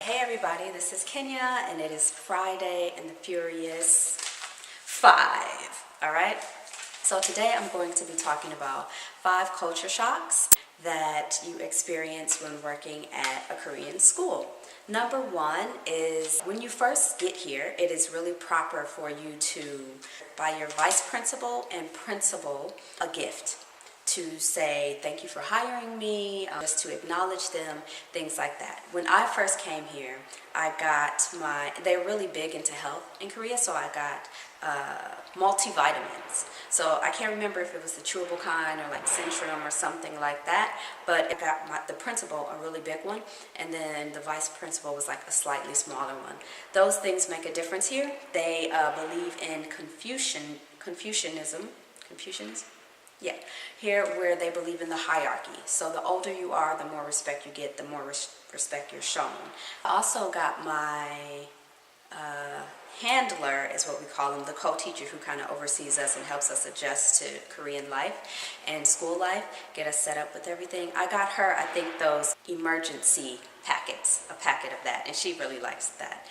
Hey everybody, this is Kenya and it is Friday and the Furious 5, alright? So today I'm going to be talking about 5 culture shocks that you experience when working at a Korean school. Number 1 is when you first get here, it is really proper for you to buy your vice principal and principal a gift. To say thank you for hiring me, just to acknowledge them, things like that. When I first came here, I got they're really big into health in Korea, so I got multivitamins. So I can't remember if it was the chewable kind or like Centrum or something like that, but I got the principal, a really big one, and then the vice principal was like a slightly smaller one. Those things make a difference here. They believe in Confucianism. Yeah, here where they believe in the hierarchy. So the older you are, the more respect you get, the more respect you're shown. I also got my handler, is what we call him, the co-teacher who kind of oversees us and helps us adjust to Korean life and school life, get us set up with everything. I got her, I think, those emergency packets, a packet of that, and she really likes that.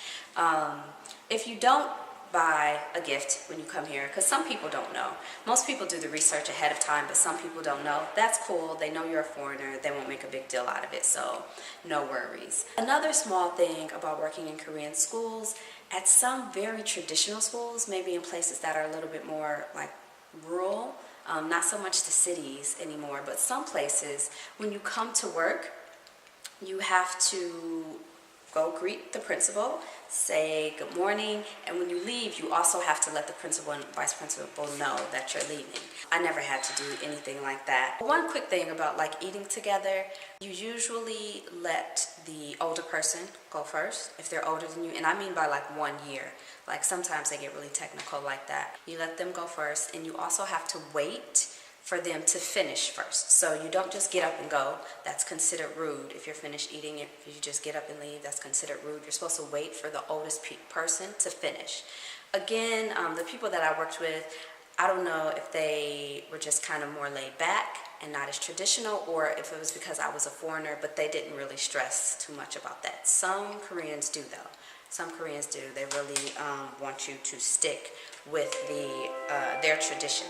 If you don't buy a gift when you come here, because some people don't know. Most people do the research ahead of time, but some people don't know. That's cool. They know you're a foreigner. They won't make a big deal out of it, so no worries. Another small thing about working in Korean schools, at some very traditional schools, maybe in places that are a little bit more like rural, not so much the cities anymore, but some places, when you come to work, you have to go greet the principal, say good morning, and when you leave, you also have to let the principal and vice principal know that you're leaving. I never had to do anything like that. One quick thing about like eating together, you usually let the older person go first if they're older than you, and I mean by like 1 year. Like sometimes they get really technical like that. You let them go first, and you also have to wait for them to finish first. So you don't just get up and go. That's considered rude. If you're finished eating it, if you just get up and leave, that's considered rude. You're supposed to wait for the oldest person to finish. Again, the people that I worked with, I don't know if they were just kind of more laid back and not as traditional, or if it was because I was a foreigner, but they didn't really stress too much about that. Some Koreans do though. Some Koreans do. They really want you to stick with their tradition.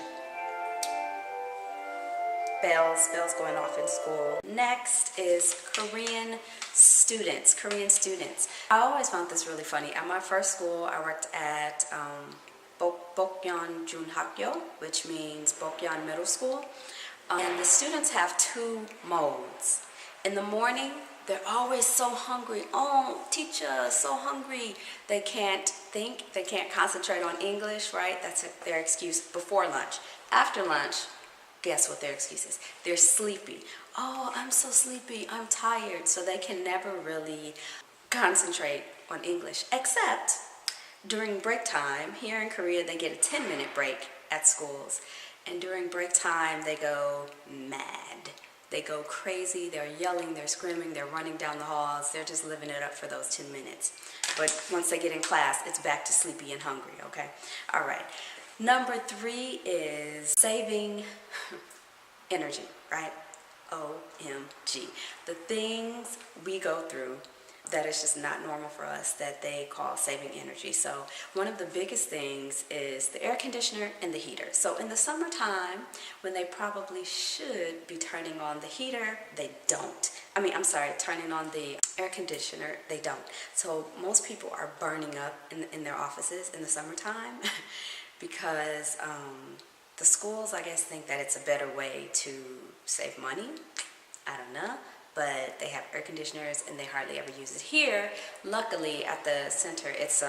Bells going off in school. Next is Korean students. I always found this really funny. At my first school, I worked at Bokyeon Junhakyo, which means Bokyeon Middle School. And the students have 2 modes. In the morning, they're always so hungry. Oh, teacher, so hungry. They can't think, they can't concentrate on English, right? That's their excuse before lunch. After lunch, guess what their excuse is? They're sleepy. Oh, I'm so sleepy, I'm tired. So they can never really concentrate on English, except during break time. Here in Korea, they get a 10-minute break at schools. And during break time, they go mad. They go crazy, they're yelling, they're screaming, they're running down the halls. They're just living it up for those 10 minutes. But once they get in class, it's back to sleepy and hungry, okay? All right. Number 3 is saving energy, right? OMG. The things we go through that is just not normal for us that they call saving energy. So one of the biggest things is the air conditioner and the heater. So in the summertime, when they probably should be turning on the heater, they don't. Turning on the air conditioner, they don't. So most people are burning up in their offices in the summertime. Because the schools, I guess, think that it's a better way to save money. I don't know. But they have air conditioners and they hardly ever use it. Here, luckily, at the center, it's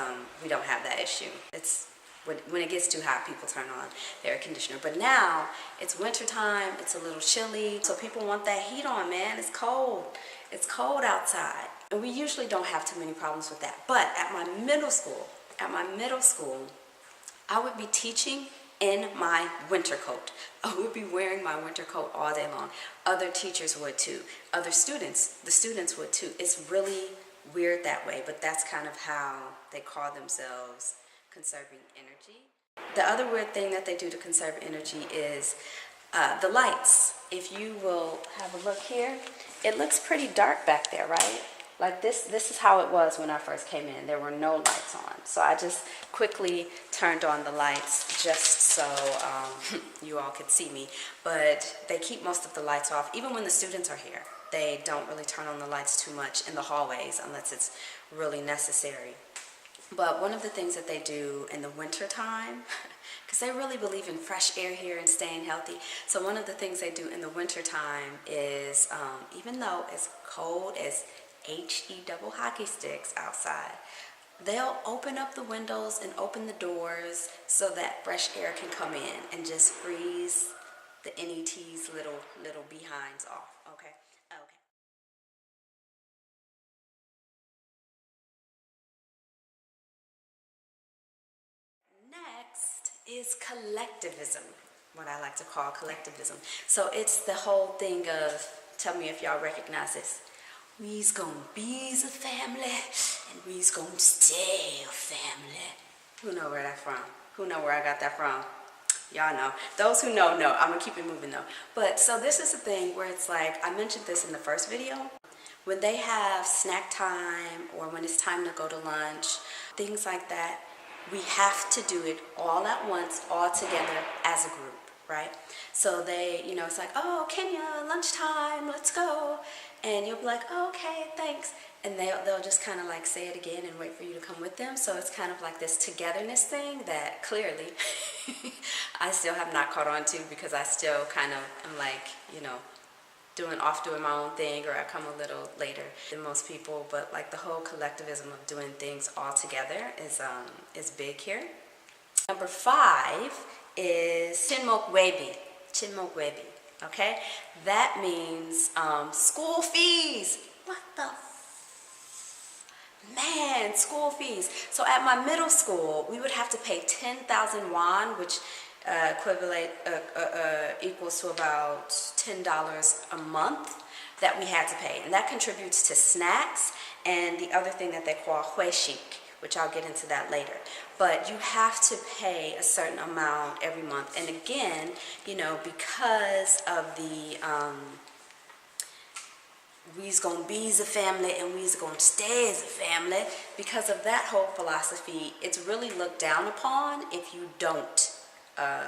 we don't have that issue. It's when it gets too hot, people turn on the air conditioner. But now, it's wintertime, it's a little chilly, so people want that heat on, man. It's cold. It's cold outside. And we usually don't have too many problems with that. But at my middle school, I would be teaching in my winter coat. I would be wearing my winter coat all day long. Other teachers would too. The students would too. It's really weird that way, but that's kind of how they call themselves conserving energy. The other weird thing that they do to conserve energy is the lights. If you will have a look here, it looks pretty dark back there, right? Like this is how it was when I first came in. There were no lights on. So I just quickly turned on the lights just so you all could see me. But they keep most of the lights off, even when the students are here. They don't really turn on the lights too much in the hallways unless it's really necessary. But one of the things that they do in the winter time, because they really believe in fresh air here and staying healthy. So one of the things they do in the winter time is, even though it's cold as HE double hockey sticks outside, they'll open up the windows and open the doors so that fresh air can come in and just freeze the NET's little behinds off. Okay. Next is collectivism, what I like to call collectivism. So it's the whole thing of, tell me if y'all recognize this, we's gonna be's a family and we's gonna stay a family. Who know where that from? Who know where I got that from? Y'all know. Those who know, know. I'm gonna keep it moving though. But so this is the thing where it's like, I mentioned this in the first video, when they have snack time or when it's time to go to lunch, things like that, we have to do it all at once, all together as a group, right? So they, it's like, oh, Kenya, lunchtime, let's go. And you'll be like, oh, okay, thanks. And they'll just kind of like say it again and wait for you to come with them. So it's kind of like this togetherness thing that clearly I still have not caught on to, because I still kind of am like, doing my own thing, or I come a little later than most people. But like the whole collectivism of doing things all together is big here. Number 5 is chinmokwebi. Chinmokwebi. Okay, that means school fees. What the man, school fees. So at my middle school, we would have to pay 10,000 won, which equals to about $10 a month that we had to pay. And that contributes to snacks and the other thing that they call hueshik, which I'll get into that later. But you have to pay a certain amount every month. And again, because of the we's gonna be as a family and we's gonna stay as a family, because of that whole philosophy, it's really looked down upon if you don't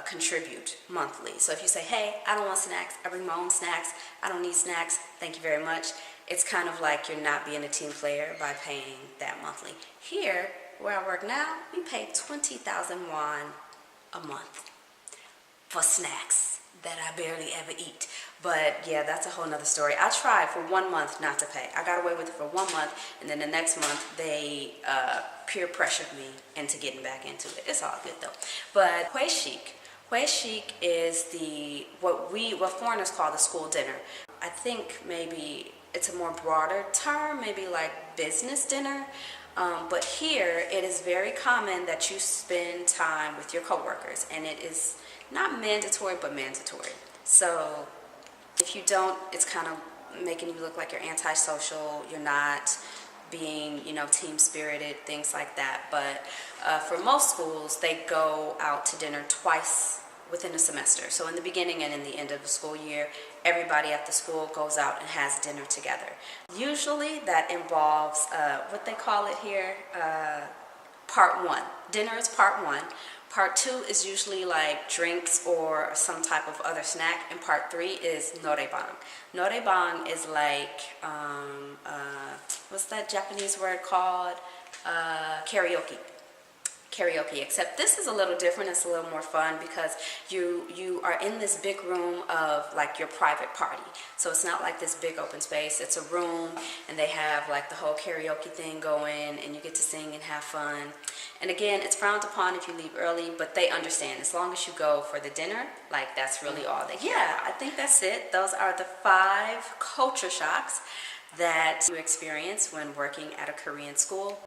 contribute monthly. So if you say, hey, I don't want snacks, I bring my own snacks, I don't need snacks, thank you very much, it's kind of like you're not being a team player by paying that monthly. Here, where I work now, we pay 20,000 won a month for snacks that I barely ever eat. But yeah, that's a whole nother story. I tried for 1 month not to pay. I got away with it for 1 month, and then the next month they peer pressured me into getting back into it. It's all good though. But hueshik is what foreigners call the school dinner. I think maybe it's a more broader term, maybe like business dinner. But here it is very common that you spend time with your coworkers, and it is not mandatory but mandatory. So if you don't, it's kind of making you look like you're antisocial, you're not being, team spirited, things like that. But for most schools, they go out to dinner twice within a semester. So in the beginning and in the end of the school year, everybody at the school goes out and has dinner together. Usually that involves what they call it here, part 1. Dinner is part 1. Part 2 is usually like drinks or some type of other snack, and part 3 is noraebang. Noraebang is like, what's that Japanese word called? Karaoke. Karaoke, except this is a little different. It's a little more fun because you are in this big room of like your private party. So it's not like this big open space. It's a room, and they have like the whole karaoke thing going, and you get to sing and have fun. And again, it's frowned upon if you leave early, but they understand as long as you go for the dinner. Like, that's really all they care. Yeah, I think that's it. Those are the 5 culture shocks that you experience when working at a Korean school.